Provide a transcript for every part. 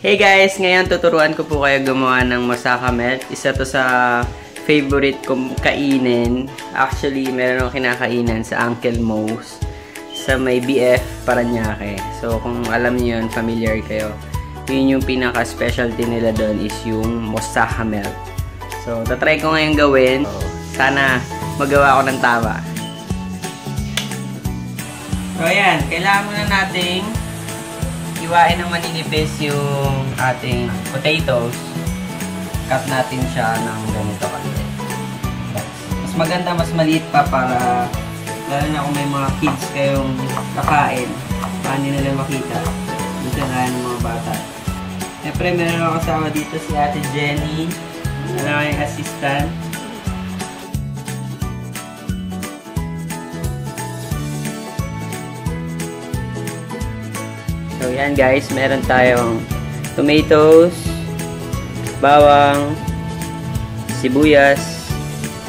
Hey guys! Ngayon tuturuan ko po kayo gumawa ng moussaka melt. Isa to sa favorite kong kainin. Actually, meron akong kinakainan sa Uncle Mo's sa may BF Paranaque. So, kung alam niyo yun, familiar kayo. Yun yung pinaka-specialty nila doon is yung moussaka melt. So, tatry ko ngayon gawin. So, sana magawa ko ng tama. So, ayan. Kailangan muna nating iwain ng maninipis yung ating potatoes. Cut natin siya ng ganito kasi. Mas maganda, mas maliit pa para lalo na kung may mga kids kayong kakain. Paano nila makita. Dito na ng mga bata. Siyempre, meron ako kasama dito si Ate Jenny. Ano yung assistant. So, yan guys, meron tayong tomatoes, bawang, sibuyas,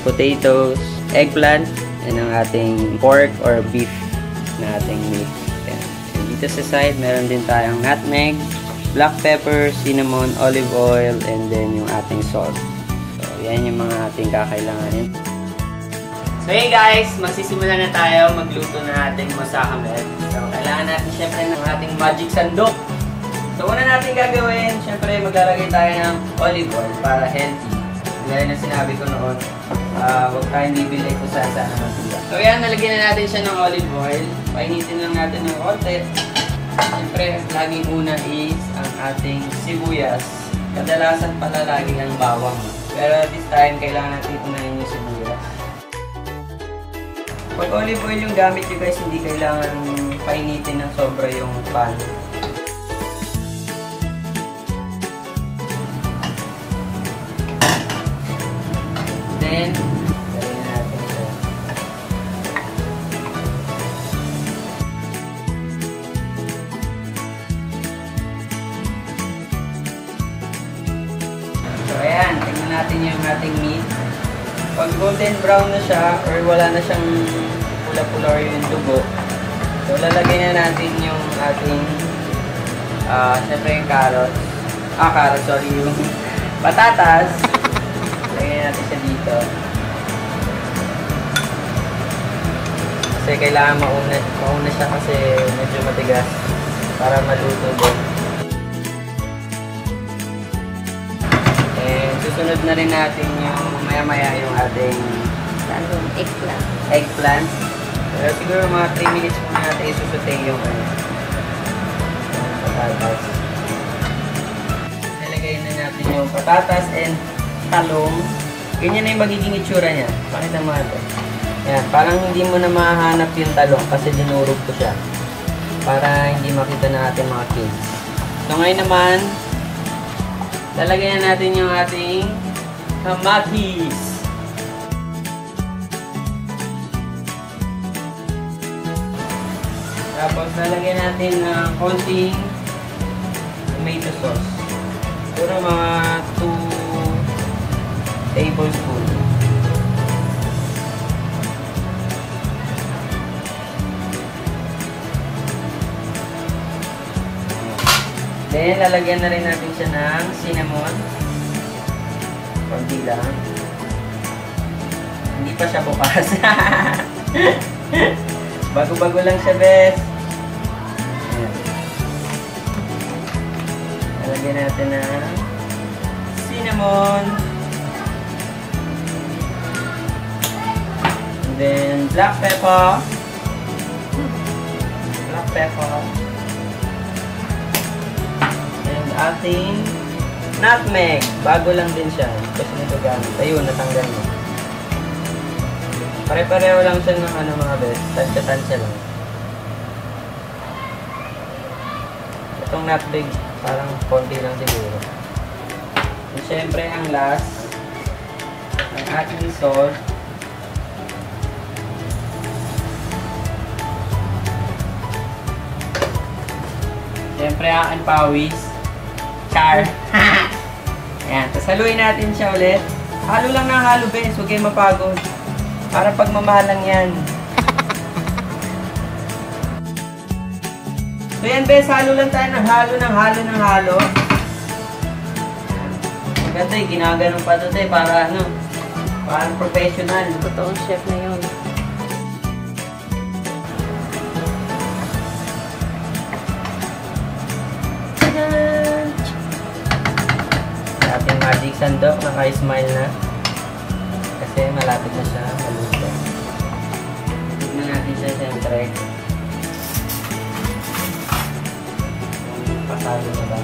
potatoes, eggplant, and ang ating pork or beef na ating meat. Yan. And dito sa side, meron din tayong nutmeg, black pepper, cinnamon, olive oil, and then yung ating salt. So, yan yung mga ating kakailanganin. So, hey guys! Magsisimula na tayo magluto ng ating moussaka melt. So, kailangan natin syempre ng ating magic sandok. So, una natin gagawin, syempre maglalagay tayo ng olive oil para healthy. Gaya na sinabi ko noon, huwag tayong bibili kung saan na matula. So, yan, nalagyan na natin siya ng olive oil. Painitin lang natin ng konti. Syempre, laging una is ang ating sibuyas. Kadalasan pala lagi ang bawang. Pero this time, kailangan natin unahin yung sibuyas. Pag olive oil yung gamit nyo guys, hindi kailangan painitin ng sobra yung pan. Then, lagyan na natin ito. So ayan, tingnan natin yung ating meat. Pag golden brown na siya or wala na siyang pula-pula or yung dugo, so lalagay na natin yung ating syempre yung carrots, yung patatas. Lagyan natin siya dito kasi kailangan mauna siya kasi medyo matigas para maluto din. Susunod na rin natin yung maya-maya yung ating eggplant. Pero siguro mga 3 minutes muna natin isusute yung patatas. Nilagay na natin yung patatas and talong. Ganyan na yung magiging itsura niya. Pakita mo ito. Yan, parang hindi mo na mahanap yung talong kasi dinurog ko siya. Para hindi makita na ating mga kids. So ngayon naman, lalagyan natin yung ating kamatis. Tapos lalagyan natin ng konting tomato sauce. Siguro mga 2 tablespoons. Then, lalagyan na rin natin siya ng cinnamon. Konti lang. Hindi pa siya bukas. Bago-bago lang siya, bes. Ayan. Lalagyan natin ng cinnamon. And then, black pepper. Black pepper. Ating nutmeg. Bago lang din siya. Kasi nito gamit. Ayun, natanggal mo. Pare-pareho lang siya ng mga best. Tansya-tansya lang. Itong nutmeg, parang konti lang siguro. And syempre, ang last, ang ating salt. Syempre, ang pawis. Char. Ayan. Tapos haluin natin siya ulit. Halo lang ng halo, bes. Huwag kayo mapagod. Para pagmamahal lang yan. So yan bes, halo lang tayo ng halo. Talaga tayo, ginaganon pa ito tayo para ano, parang professional. Totoong chef na yun. Tadaan! Ating magic sandok, naka-smile na. Kasi malapit na siya, maluto. Tignan natin siya siyempre. Kung pasado na ba.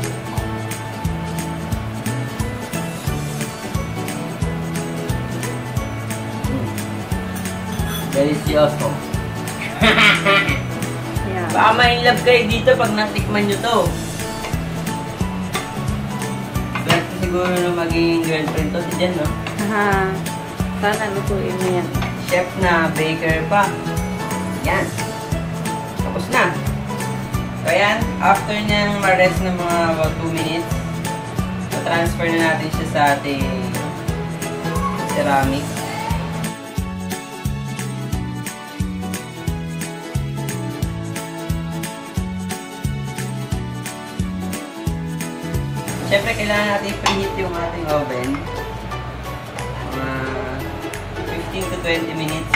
Delicioso. Yeah. Baka ma-inlove kayo dito pag natikman nyo to. Swerte siguro na magiging girlfriend to si Jen, no? Aha. Sana lutuin mo yan. Chef na, baker pa. Yan. Tapos na. So, ayan. After niyang ma-rest ng mga about 2 minutes, transfer na natin siya sa ating ceramic. Siyempre, kailangan natin preheat yung ating oven. 15 to 20 minutes.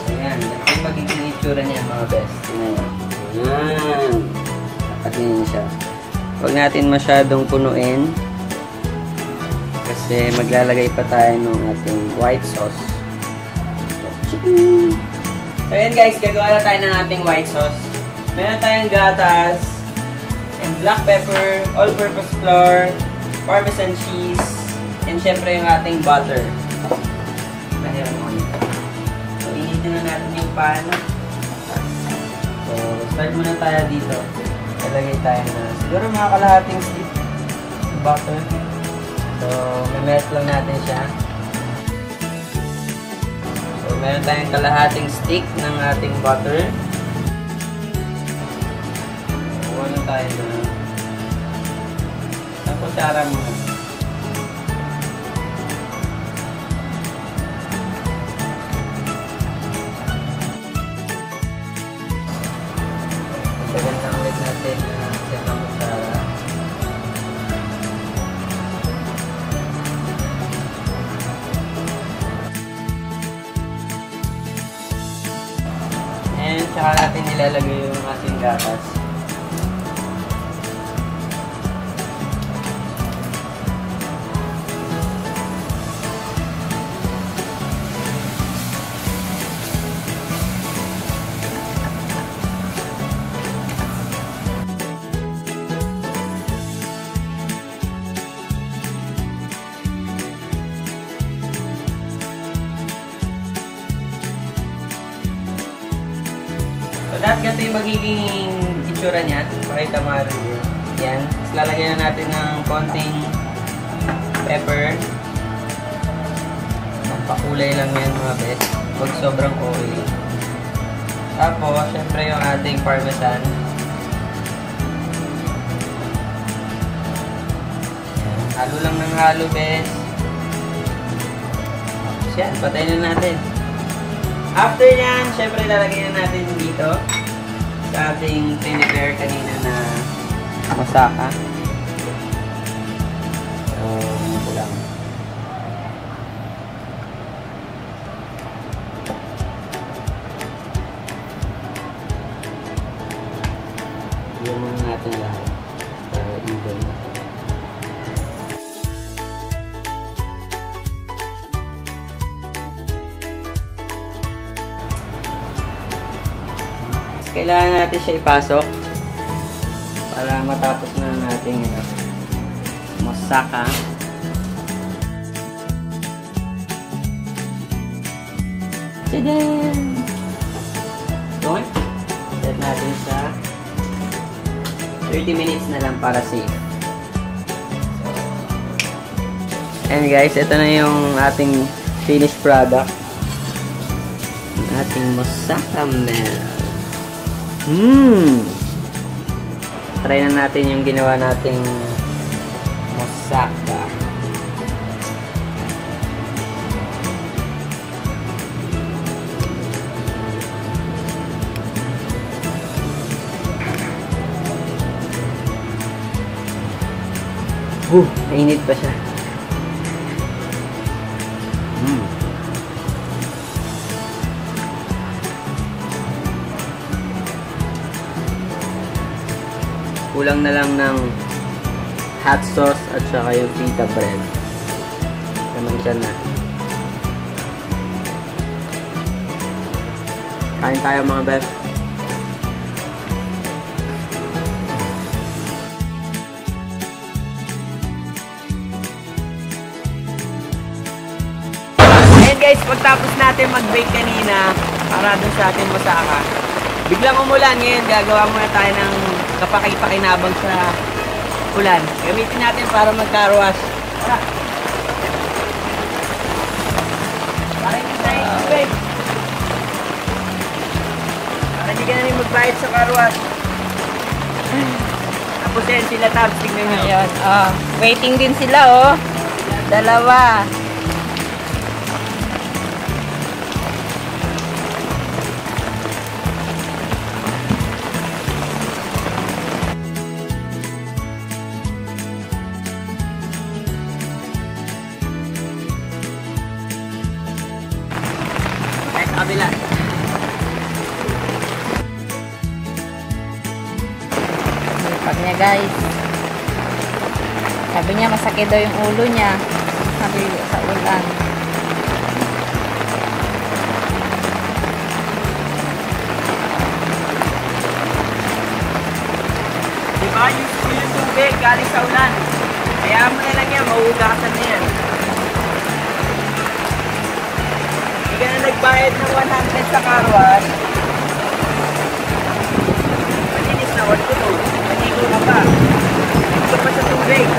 Ayan, ito yung magiging itsura niya mga best. Ayan. Nakatingin siya. Huwag natin masyadong punuin. Kasi maglalagay pa tayo ng ating white sauce. So, ayan guys, gagawa na tayo ng ating white sauce. Meron tayong gatas, and black pepper, all-purpose flour, parmesan cheese, and syempre yung ating butter. So, initin na natin yung pan. So, start muna tayo dito. Ilagay tayo na siguro mga kalahating stick butter. So, mimelt lang natin siya. So, meron tayong kalahating stick ng ating butter. Ano tayo na ang kutsara muna. Sagan na ulit natin set ang kutsara. And saka natin nilalagay yung ating gatas. So, lahat ganito yung magiging itsura niya. Pakita mo rin yun. Yan. Tapos lalagyan na natin ng konting pepper. Pakulay lang yan mga best. Huwag sobrang oily. Tapos, syempre yung ating parmesan. Yan. Halo lang ng halo best. Tapos yan, patayin na natin. After yan, syempre lalagyan na natin dito sa ating prepare kanina na moussaka. So, ito lang. Iyan muna natin lahat para even. Kailangan natin siya ipasok para matapos na natin moussaka. Tadaan! So, set natin siya 30 minutes na lang para safe. And guys, ito na yung ating finished product. Ating moussaka man. Try na natin yung ginawa nating moussaka. Mainit pa siya. Kulang na lang ng hot sauce at saka yung pita bread. Naman siya na. Kain tayo mga beb. Ayan guys, pagtapos natin mag-bake kanina para dun sa ating masaka, biglang umulan. Ngayon gagawa muna tayo ng kapaki-pakinabang sa ulan. Gamitin natin para mag-carwash. Tara! Para hindi tayo tubig. Para hindi ka na rin magbayad sa carwash. Tapos yan sila tabs. Tignan nyo. Ayun, oh. Waiting din sila, oh. Dalawa. Kabila. Pag niya guys. Sabi niya masakit daw yung ulo niya. Sabi sa ulan. Diba yung tubig galing sa ulan? Kaya mo na lang yan, mauugasan na yan. Hindi ka na nagbayad ng 100 sa carwash. Malinis na, what to do? Manigo ka pa. Ito pa sa tubig.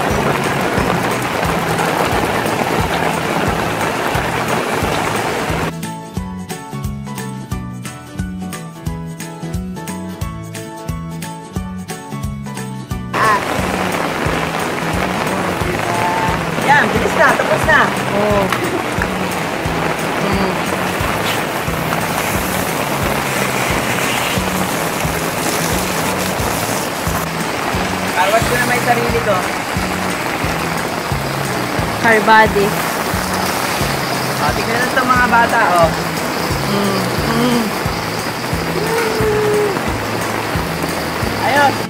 Yan, bilis na, tapos na. Oh. Carwash ko na may sarili ko. Car body. O, tignan na ito mga bata, o. Ayos.